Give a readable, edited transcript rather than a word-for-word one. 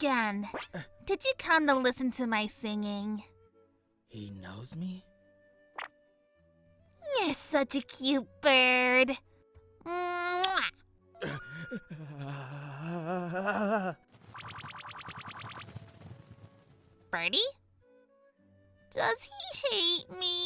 again. Did you come to listen to my singing? He knows me? You're such a cute bird. Mwah! Birdie? Does he hate me?